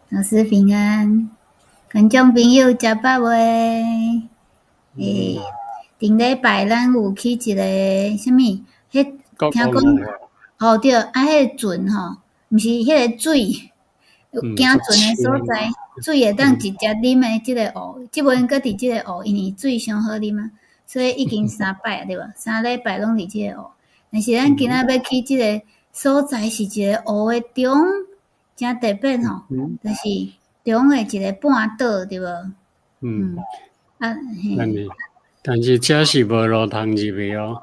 老师平安，观众朋友食饱未？顶礼拜咱有去一个什么？迄听讲对，迄个船吼，毋是迄个水，行船的所在，水会当直接啉的即个湖，即阵搁伫即个湖，因为水伤好啉啊，所以已经3摆啊，对无？3礼拜拢伫即个湖。但是咱今仔要去即个所在是一个湖的中，真特别吼，就是中的一个半岛，对无？但是遮是无路通入去哦。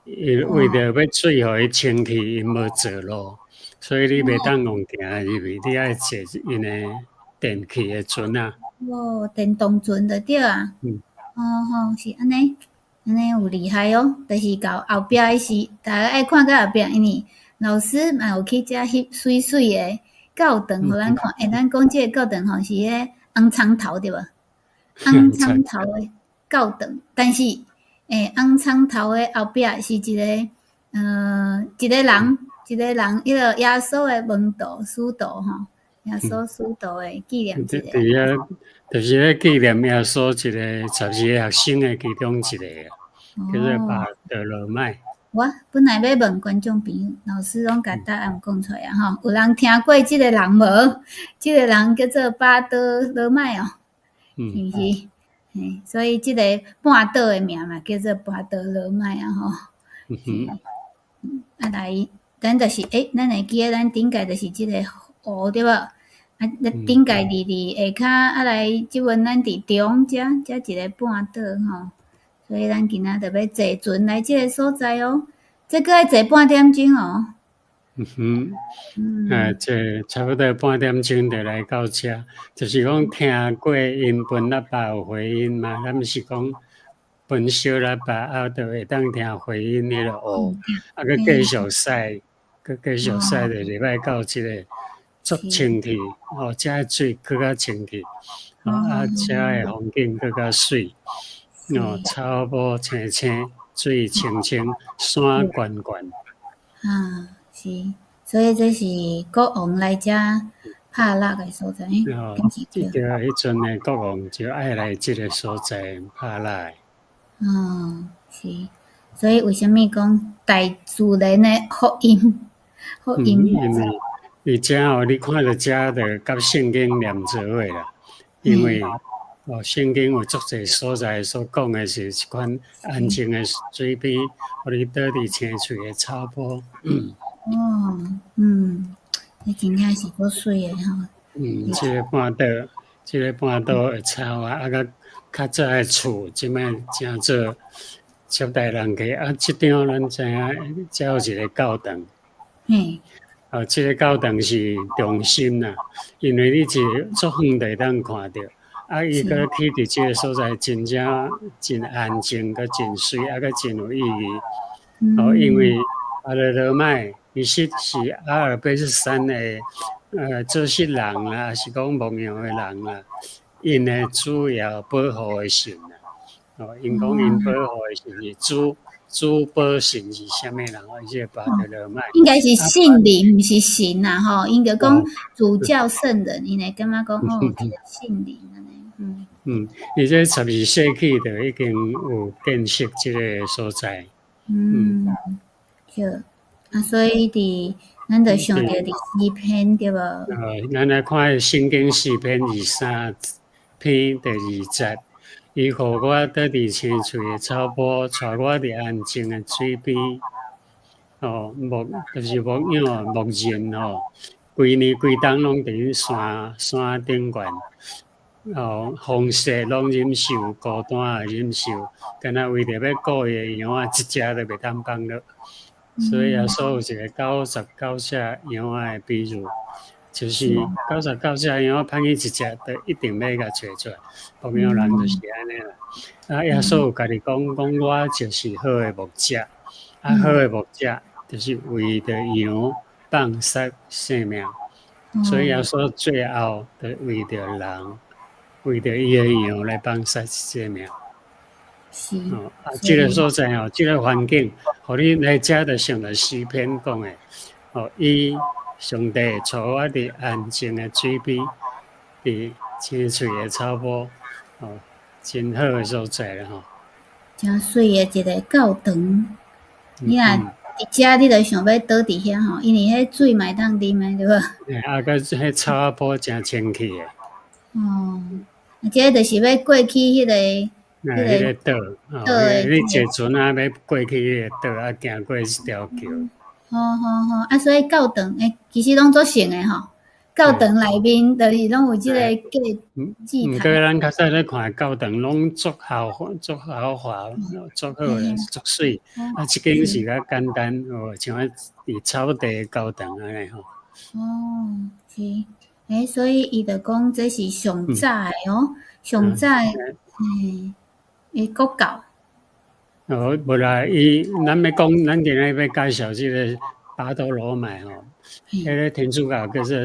伊为着要水互伊清气，因无做路，所以你袂当用行入去，你爱坐因的电气的船啊。电动船就对啊。是安尼有厉害哦。就是到后壁的是，大家爱看到后壁，因为老师嘛有去遮翕水水的教堂，互咱看。咱讲即个教堂吼是迄红葱头对无？红葱头的教堂，但是红葱头的后壁是一个人，迄个耶稣的门徒使徒吼，耶稣使徒的纪念一个。就是咧纪念耶稣一个12个学生的其中一个，叫做巴德罗麦。我本来要问观众朋友，老师拢甲答案讲出来啊吼。有人听过即个人无？即个人叫做巴德罗麦哦，是毋是？所以即个半岛的名嘛，叫做巴德罗麦啊吼。来，咱就是咱会记得咱顶界就是即个湖对无？顶界伫下骹来即阵咱伫中遮一个半岛吼，所以咱今仔着要坐船来即个所在哦。这个要坐半点钟哦。这差不多半点钟就来到遮，就是讲听过因分喇叭有回音嘛，咱毋是讲分小喇叭，就会当听回音迄个湖，佮继续驶，就入来到即个足清气，遮水更较清气，遮的风景更较水，草木青青，水清清，山悬悬。是，所以这是国王来遮拍落的所在。迄阵的国王就爱来即个所在拍落。是，所以为什么讲大自然的福音？因为遮你看到遮就甲圣经连做伙啦。因为圣经有足侪所在所讲的是一款安静的水边，互你倒伫青翠的草坡。真正是够水的吼。即个半岛的草啊，较早的厝，即摆正做接待人客。即张咱知影，遮有一个教堂。即个教堂是中心啦，因为你是足远地当看到。伊搁去伫即个所在，真安静，搁真水，搁真有意义。因为巴勒罗麦其实是阿尔卑斯山的做事人啦，还是讲牧羊的人啦，因的主要保护的神啦。因讲因保护的神是主保神是啥物人？即个巴勒罗麦应该是圣灵，毋是神呐吼。应该讲主教圣人，因会感觉讲这个圣灵安尼。而且12世纪就已经有建设即个所在。所以咱就想到第4篇对无？咱来看圣经4篇23篇第2节，伊互我倒伫青翠的草坡，带我伫安静的水边。就是牧羊牧人规年规冬拢伫山顶悬。风雪拢忍受，孤单也忍受，干那为着要顾伊的羊一只都袂当放落。所以耶稣有一个99只羊的比喻，就是99只羊放去一只，就一定要甲找出来。牧羊人就是安尼啦。耶稣有家己讲我就是好的牧者，好的牧者就是为着羊放杀性命。所以耶稣最后就为着人。为着伊的羊来放杀性命。即个所在即个环境，互你来遮就想到4篇讲的。伊上帝带我伫安静的水边，伫青翠的草坡，真好的所在啦吼。真水的一个教堂，你若伫遮，你就想要倒伫遐吼，因为迄水嘛会当啉的，对无？甲迄草仔坡真清气的。这就是要过去迄个岛，你坐船啊，要过去迄个岛啊，行过一条桥。好，所以教堂其实拢做成的吼。教堂内面就是拢有即个祭坛。过咱较早咧看教堂，拢足豪华、足好诶，足水。即间是较简单像伫草地教堂安尼吼。是，所以伊就讲这是上早诶上早诶国教。无啦，咱要讲，咱今日要介绍即个巴多罗买迄个天主教叫做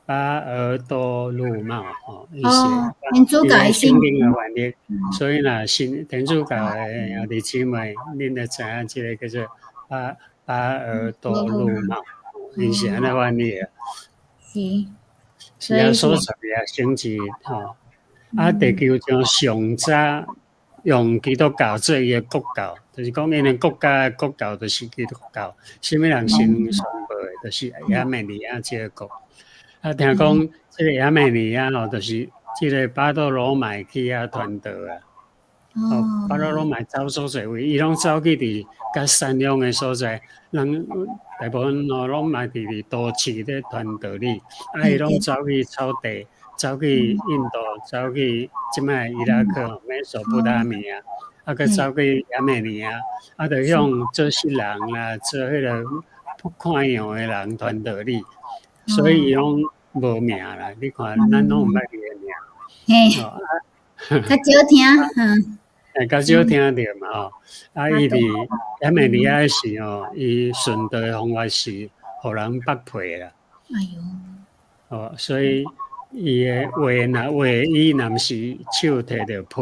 巴尔多禄茂伊天主教诶圣经诶翻译，所以若是天主教诶兄弟姊妹，恁就知影即个叫做巴尔多禄茂，伊是安尼翻译诶。是啊，所在啊，星期地球上上早用基督教做伊诶国教，就是讲因诶国家诶国教就是基督教，啥物人信崇拜诶，就是亚美尼亚即个国。听讲即个亚美尼亚就是即个巴多罗买去遐传道啊。巴多罗买走所在位，伊拢走去伫较山乡诶所在，人大部分拢嘛伫都市咧传道理，伊拢走去草地，走去印度，走去即摆伊拉克、美索不达米亚，佮走去亚美尼亚，就向做诗人啦，做迄个看样诶人传道理，所以伊拢无名啦。你看，咱拢毋捌伊诶名，较少听，较少听着嘛伊伫亚美尼亚时伊顺道诶方法是互人剥皮啦。所以伊诶话伊若毋是手摕着皮，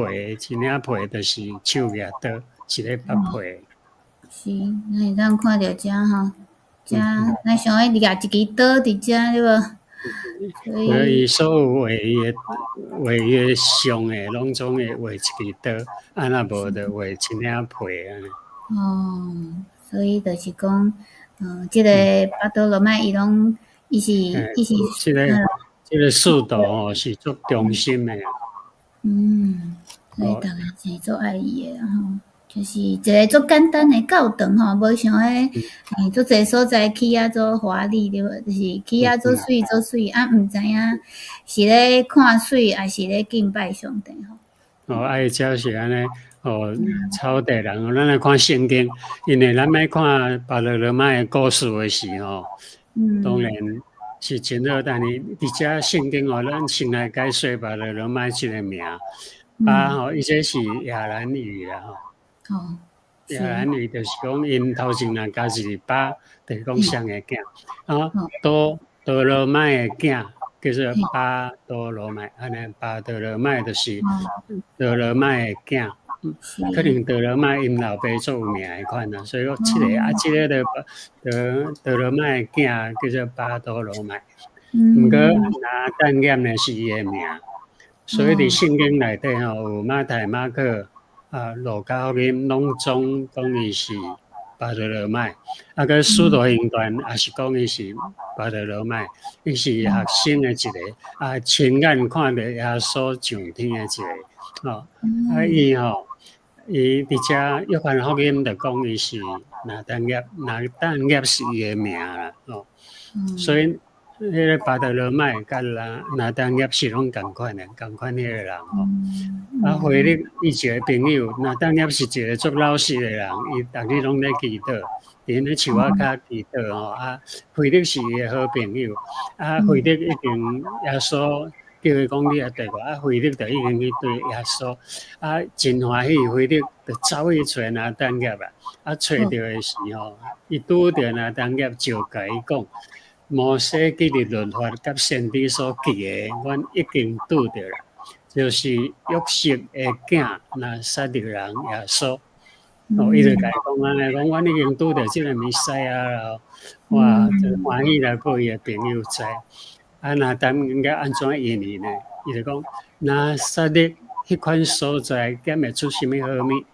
一领皮就是手举刀，是咧剥皮。是，咱会当看着遮吼，遮咱想要举一支刀伫遮对无？所以所有画伊诶像诶，拢总会画一支刀，若无就画一领皮安尼。所以就是讲，即个巴多罗买伊是即个速度是足忠心诶。所以逐个是足爱伊诶吼。就是一个足简单诶教堂吼，无像足侪所在起啊做华丽对无？就是起啊做水，毋知影是咧看水，还是咧敬拜上帝吼。伊只是安尼草地人咱来看圣经，因为咱要看巴勒罗买诶故事诶时当然是真好，但是伫遮圣经咱先来解说巴勒罗买即个名，伊这是亚兰语啦亚兰语就是讲因头前人家是巴，就是讲谁诶囝，多罗买诶囝叫做巴多罗买，安尼巴多罗买就是多罗买诶囝。可能多罗买因老爸做有名迄款啦，所以讲即个多罗买诶囝叫做巴多罗买。毋过拿但业呢是伊诶名，所以伫圣经内底有马太、马可、路加福音拢总讲伊是巴多罗买，个使徒行传也是讲伊是巴多罗买，伊是学生诶一个，亲眼看着耶稣上天诶一个，伊伫遮约翰福音就讲伊是拿但业是伊诶名啦，所以迄个巴多罗买甲拿但业是拢共款迄个人回力伊一个朋友，拿但业是一个做老实诶人，伊逐日拢咧祈祷，伫咧树仔骹祈祷回力是伊诶好朋友，回力已经耶稣。叫伊讲你也对我，回力就已经去对耶稣，真欢喜，回力就走去找拿但业啦，找到诶时伊拄着拿但业就甲伊讲，摩西记的律法甲先知所记诶，阮已经拄着啦，就是约瑟诶囝，那杀着人耶稣，伊就甲伊讲安尼，讲阮已经拄着即个弥赛亚啦，哇，就欢喜来报伊的朋友知。若等应该安怎应伊呢？伊就讲，若撒勒迄款所在，敢会出啥物好物？伊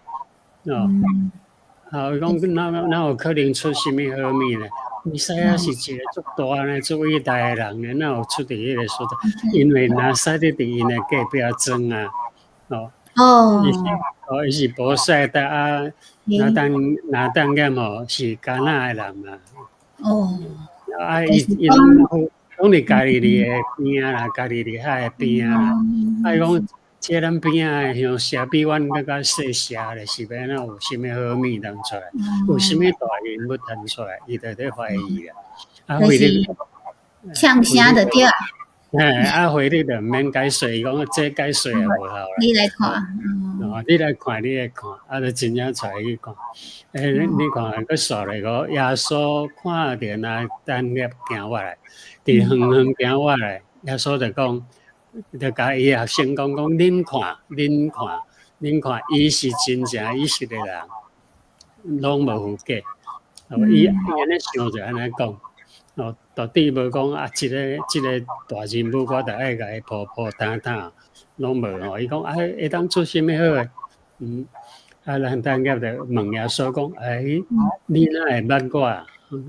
讲哪有可能出啥物好物呢？弥赛亚是一个足大呢、足伟大的人呢，哪有出伫迄个所在？因为拿撒勒伫因的隔壁庄啊，伊是波塞的啊，拿当个是迦纳的人嘛。伊拢伫家己的边啦，家己伫海边啦。伊讲，即咱边啊乡下比阮更较细社咧，是要哪有啥物好物通出来？有啥物大人要腾出来？伊就咧怀疑啦。回你呛声就对。回你就毋免解说，伊讲这解说也无效啦。你来看，你来看，就真正带去看。你看，佮刷来个耶稣看着那等粒行过来，伫远远行过来，耶稣就讲，就甲伊学生讲，恁看，伊是真正以色列人，拢无假。伊安尼想就安尼讲。到底无讲啊！即个大人物，我著爱甲伊抱谈，拢无伊讲会当做啥物好诶？咱等下就问耶稣讲，你哪会捌我？你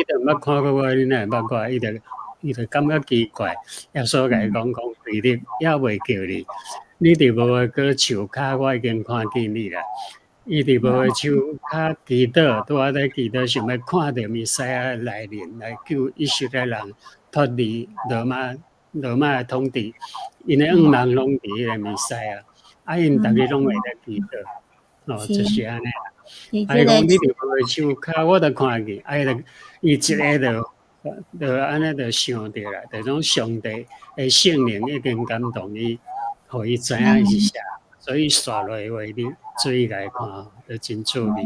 著捌看过我，你哪会捌我？伊就感觉奇怪。耶稣甲伊讲，腓力也未叫你，你伫无个个树骹，我已经看见你啦。伊伫无个手骹祈祷，拄仔在祈祷，想要看到弥赛亚来临，来救以色列人脱离罗马的统治。因的愿望拢伫迄个弥赛亚，因逐日拢会在祈祷，就是安尼。伊讲你伫无个手骹，我都看见。伊一个就安尼就想着啦，就种上帝的圣灵已经感动伊，互伊知影是啥。所以刷落话你注意来看，就真趣味。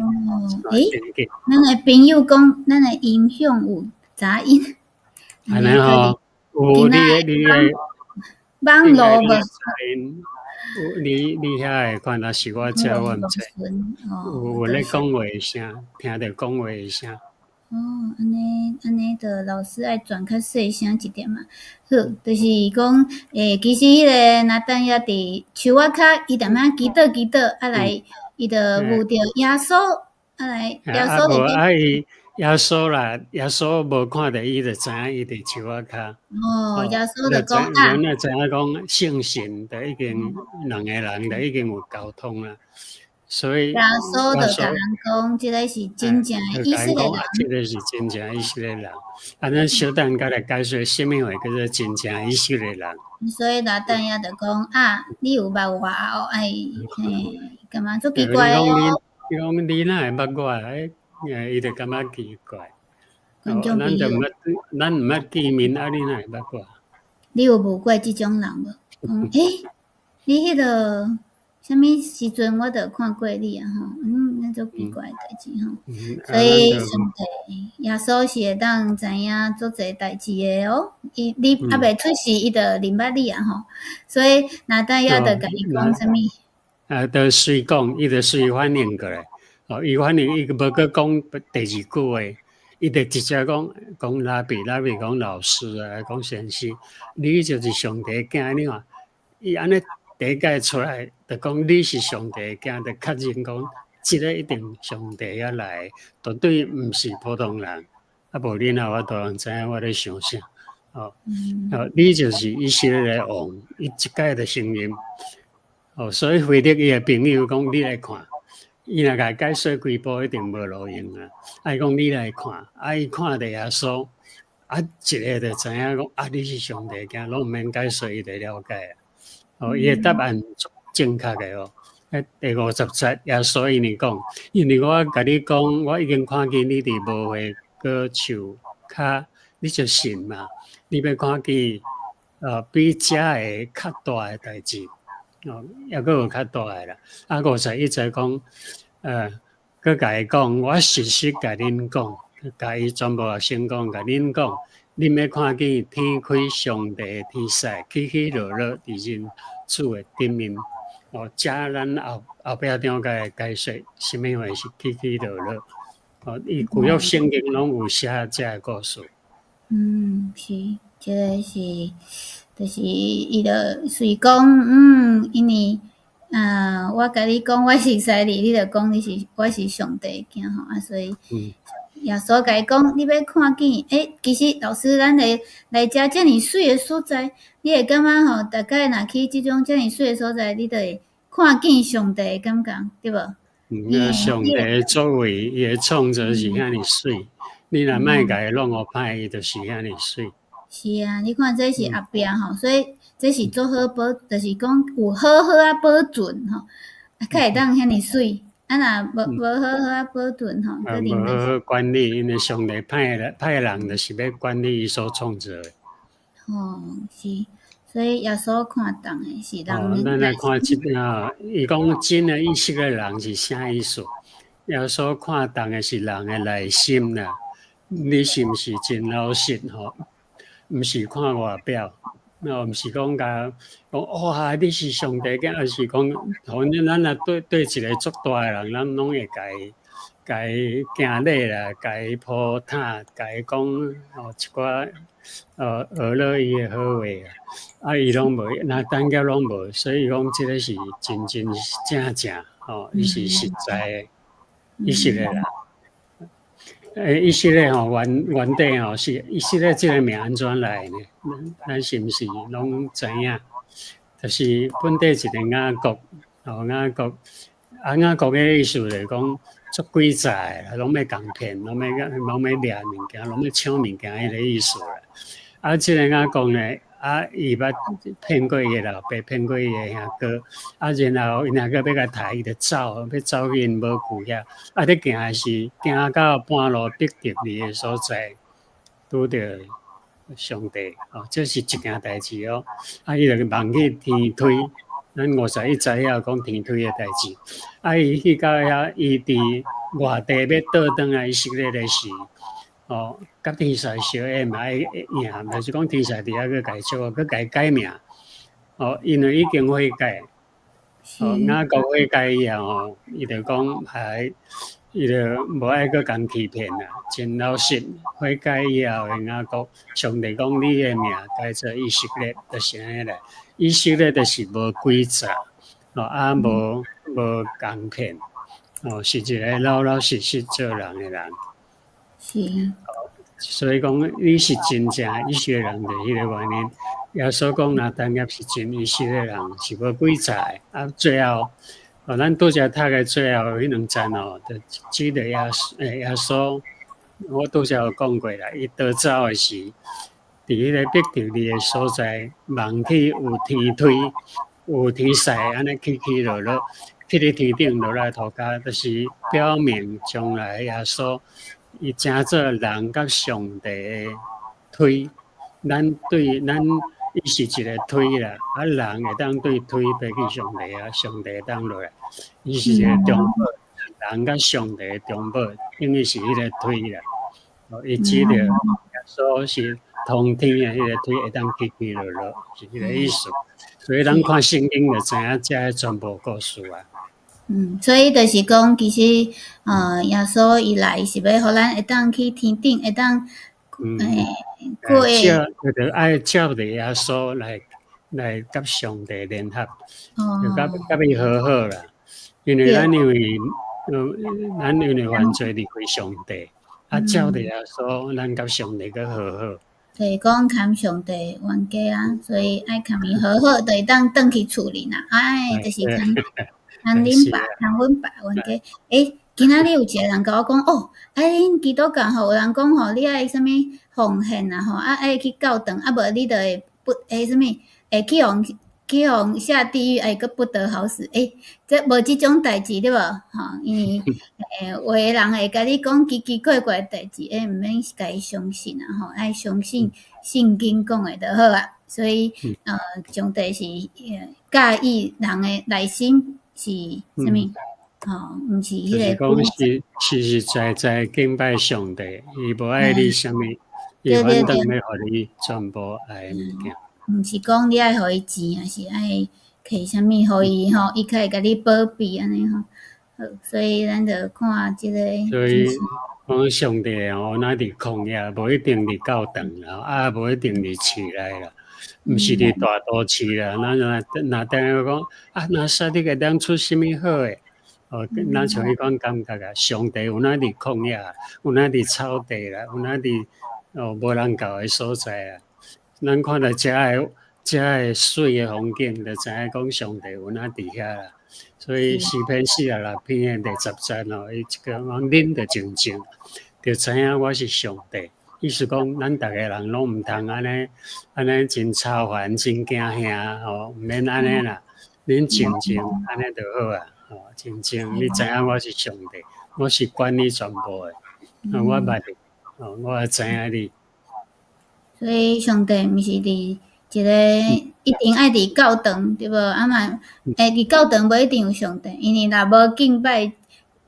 咱的朋友讲，咱的音响有杂音。安尼吼，有你的网络无？你遐会看若是我遮，我毋知。有咧讲话声，听着讲话声。安尼，就老师爱转较细声一点嘛。好，就是讲，其实迄个拿等也伫树仔骹，伊踮遐祈祷，来，伊就遇着耶稣，来，耶稣就耶稣啦，耶稣无看到伊，就知影伊伫树仔骹。耶稣就讲啊，人知影讲圣神，就已经两个人就已经有沟通啦。所以，耶稣就甲人讲，即个是真正的以色列人。即个是真正以色列人。安尼小等甲来解说，什么话叫做真正以色列人？所以拿等也就讲啊，你有捌我哦？干嘛做奇怪哦？伊讲你哪会捌我？伊就感觉奇怪。咱毋捌见面，你哪会捌我？你有无过即种人无？你迄个。啥物时阵我都看过你啊吼，那种奇怪的代志吼，所以上帝耶稣是会当知影做侪代志的哦。你还未出世，伊就认捌你啊吼，所以那等也就甲伊讲啥物？就随讲，伊就随反应过来。伊反应伊无搁讲第二句话，伊就直接讲拉比讲老师啊，讲先生，你就是上帝囝，你看伊安尼。第一届出来，就讲你是上帝的囝，就确认讲，即个一定上帝要来，绝对毋是普通人。无你若我都知影我咧想啥。你就是以色列的王，伊一届就承认。所以腓力伊的朋友讲，你来看，伊若甲解说几步一定无路用啊。伊讲你来看，伊看着耶稣，一个就知影讲，你是上帝囝，拢毋免解说，伊就了解。伊的答案正确的哦。第50节耶稣因讲，因为我甲你讲，我已经看见你伫无会个树骹，你就信嘛。你要看见比遮个较大的代志，抑阁有较大的啦。51节讲，佮甲伊讲，我实实甲恁讲，甲伊全部先讲，甲恁讲。恁要看见天开上帝的天使起起落落伫人主的顶面，加咱后壁中甲会解说，什么话是起起落落。伊旧约圣经拢有写这个故事。是，这个是，就是伊就随讲，因为我甲你讲我是西利，你就讲我是上帝囝吼所以耶稣甲伊讲，你要看见，其实老师咱来遮遮尔水的所在，你会感觉吼，大概若去即种遮尔水的所在，你就会看见上帝的感觉，对无？上帝的作为，伊的创造是遐尼水，你若莫甲伊弄互歹，伊就是遐尼水。是啊，你看这是后壁吼，所以这是做好保，就是讲有好好保存吼，较会当遐尼水。若无好好保存吼，无好好管理，因为上帝派人就是要管理伊所创造的。是。所以耶稣看重的是人。咱来看即伊讲真的意识的人是啥意思？耶稣看重的是人的内心啦，你是毋是真老实吼？毋是看外表，毋是讲哇，你是上帝囝，而是讲，反正咱对一个足大的人，咱拢会甲伊敬礼啦，甲伊抱塔，甲伊讲一寡学乐伊的好话伊拢无，那单脚拢无，所以讲即个是真正伊是实在的，以色列啦。以色列原底是以色列这个名安怎来呢？咱是毋是拢知影？就是本地一个雅各，雅各的意思就是讲足诡诈的，拢要共骗，拢要掠物件，拢要抢物件，迄个意思啦。这个雅各呢？伊捌骗过伊的老爸，骗过伊的兄哥，然后伊两个要甲杀，伊就走，要走去因无顾遐。你行到半路逼着你的所在，拄着上帝这是一件代志伊就望去天推，咱51知影讲天推的代志。伊去到遐，伊伫外地要倒转来以色列的时。甲天使小爱嘛爱赢，就是讲天使伫遐去改笑，去改名。因为已经悔改。雅各悔改以后伊就讲伊就无爱去共欺骗啦，真老实。悔改以后的雅各，上帝讲你的名改做以色列，就是安尼啦。以色列就是无诡诈，无共骗，是一个老老实实做人的人。是，所以讲你是真正以色列人，就迄个原因。耶稣讲，若单业是真以色列人，是无诡诈的。最后，咱拄则读的最后迄两站就指着耶稣。我拄则有讲过啦，伊逃走的时，伫迄个逼着你的所在，望去有天推，有天使，安尼起起落落，去伫天顶落来涂骹，就是表明将来耶稣。伊正做人甲上帝的推，伊是一个推啦，人会当对推爬去上帝上帝会当落来，伊是一个中保，人甲上帝的中保，等于是迄个推啦。伊指着耶稣是通天的迄个推，会当起起落落，是迄个意思。所以咱看圣经就知影这全部故事所以就是讲，其实耶稣伊来是要互咱会当去天顶，会当过就爱照着耶稣来甲上帝联合，就甲伊和好啦。因为咱因为犯罪离开上帝，照着耶稣，咱甲上帝个和好。就是讲牵上帝冤家所以爱牵伊和好，就会当转去厝里啦。就是牵恁爸、牵阮爸冤家。今仔日有一个人甲我讲，恁基督教有人讲你爱啥物奉献爱去教堂，无你就会啥物会去互下地狱，佫不得好死。这无即种代志对无？因为有个人会甲你讲奇奇怪怪代志，毋免甲伊相信爱相信圣经讲的就好啊。所以上帝是介意人的内心是啥物？毋是迄个。就是讲实在敬拜上帝，伊无爱你啥物，伊反正要互你全部爱物件。毋是讲你爱互伊钱，也是爱摕啥物互伊吼，伊较会甲你保庇安尼吼。好，所以咱就看即个。所以讲上帝吼，咱伫旷野，无一定伫教堂啦，无一定伫市内啦，毋是伫大都市啦。咱若等于讲若说你会当出啥物好诶？咱像迄款感觉啊，上帝有咱伫旷野，有咱伫草地啦，有咱伫无人到诶所在啊。咱看到遮个水诶风景，就知影讲上帝有咱伫遐啦。所以诗篇46篇诶第10节伊一个讲恁着静静，着知影我是上帝。意思讲，咱逐个人拢毋通安尼真操烦，真惊吓毋免安尼啦。恁静静安尼就好啊。静静，你知影我是上帝，我是管理全部诶。我捌你，我也知影你。所以上帝毋是伫一个一定爱伫教堂，对无？嘛，伫教堂无一定有上帝，因为若无敬拜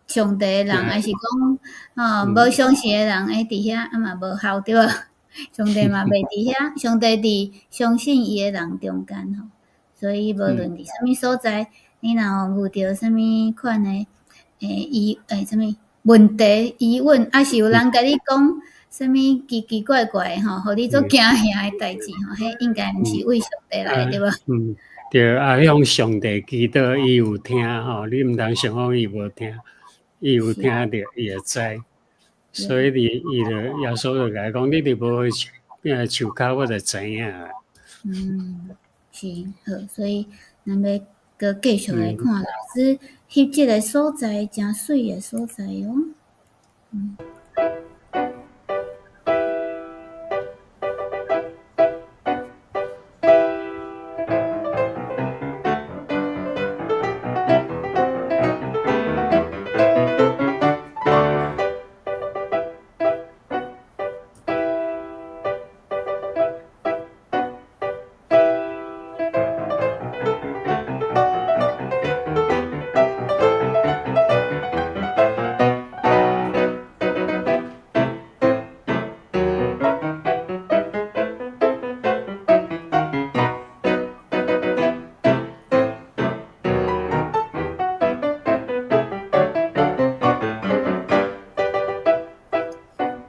上帝诶人，还是讲无相信诶人，伫遐嘛无效，对无？上帝嘛袂伫遐，上帝伫相信伊诶人中间吼。所以无论伫啥物所在，你若有遇着啥物款诶啥物问题疑问，是有人甲你讲。啥物奇奇怪怪吼，互你做惊吓诶代志吼，迄应该毋是为上帝来，对无？对向上帝祈祷，伊有听吼，你毋通想讲伊无听，伊有听着，伊会知。所以伊就耶稣就甲伊讲，你著无去树骹，我就知影啊。是好，所以咱要搁继续来看老师翕即个所在，诚水诶所在哦。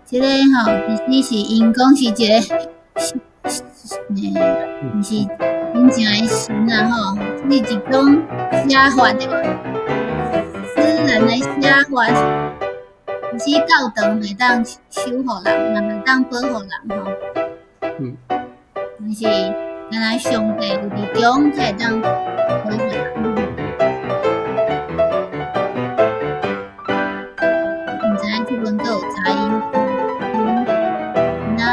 即个吼，其实是因讲是一个，毋是真正诶神啊吼，是一种写法对无？私人诶写法，毋是教堂会当守护人，嘛会当保护人吼。但是，原来上帝有伫中才会当保护人。毋知影即本阁有杂音。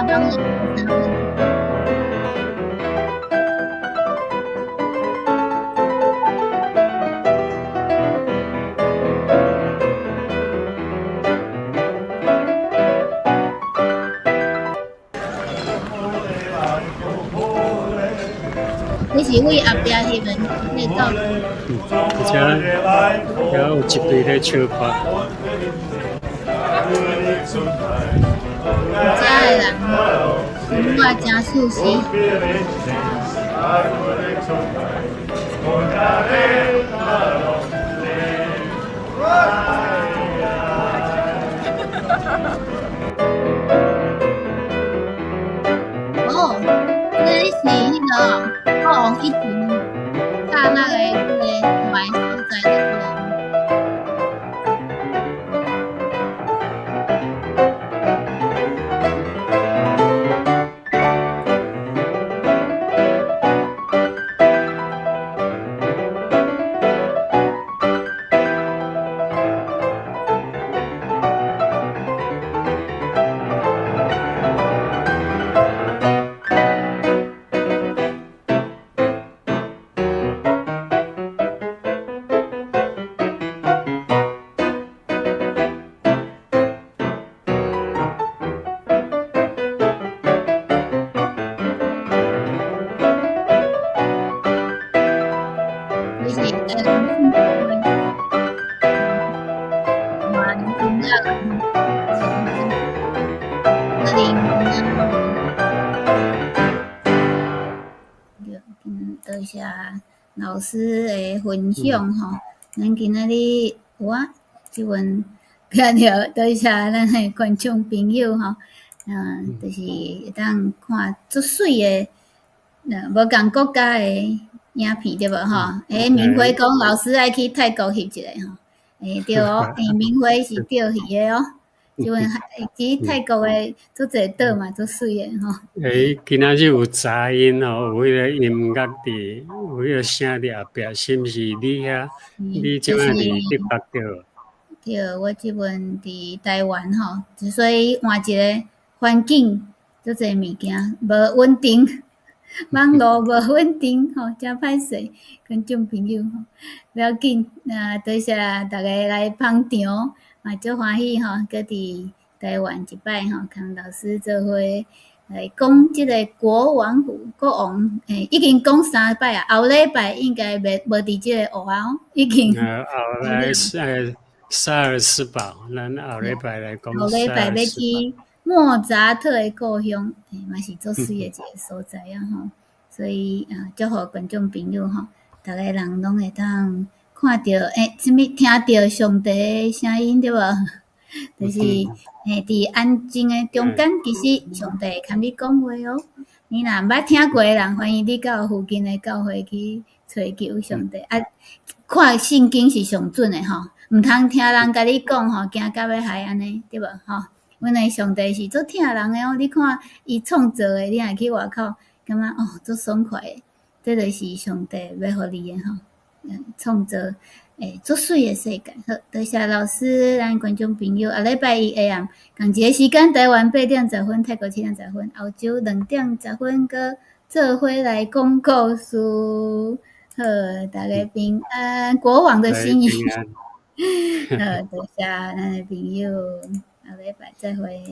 帮人有啥问题？你是为后壁翕的那个？而且有一队咧唱歌。遮个人生活真舒适。这是迄个国王以前拍那个大所在的地方。老师的分享吼，咱今仔日我即份听着多谢咱的观众朋友吼，就是会当看足水的，无共国家的影片对无吼？明辉讲老师爱去泰国翕一个吼，对哦，明辉是钓鱼的哦。就去泰国的足侪岛嘛，足水的吼。今仔日有杂音吼，有迄个音乐伫，有迄个声伫后壁，是毋是你遐？你即摆伫德国对？对，我即阵伫台湾吼，之所以换一个环境，足侪物件无稳定，网络无稳定吼，真歹势，观众朋友吼，不要紧，多谢大家来捧场。嘛，足欢喜吼，搁伫台湾一摆吼，跟老师做伙来讲即个国王府国王，已经讲3摆啊，后礼拜应该无伫即个学校，已经。后来萨尔斯堡，咱后礼拜来讲。后礼拜要去莫扎特的故乡，嘛是足水的一个所在啊吼，所以祝福观众朋友吼，逐个人拢会当。看到什么听到上帝的声音对无？就是伫安静的中间，其实上帝会跟你讲话哦。你若毋捌听过的人，欢迎你到附近的教会去寻求上帝。看圣经是上准的吼，毋通听人甲你讲吼，惊到要害安尼对无吼？阮的上帝是足疼人的哦。你看伊创造的，你若去外口，感觉足爽快的，这就是上帝要互你的吼。创造足水的世界，好，多谢老师，咱观众朋友，下礼拜一下暗，同一个时间，台湾8:10，泰国7:10，澳洲2:10，搁做伙来讲故事，好，大家平安，国王的心意，好，多谢咱的朋友，下礼拜再会。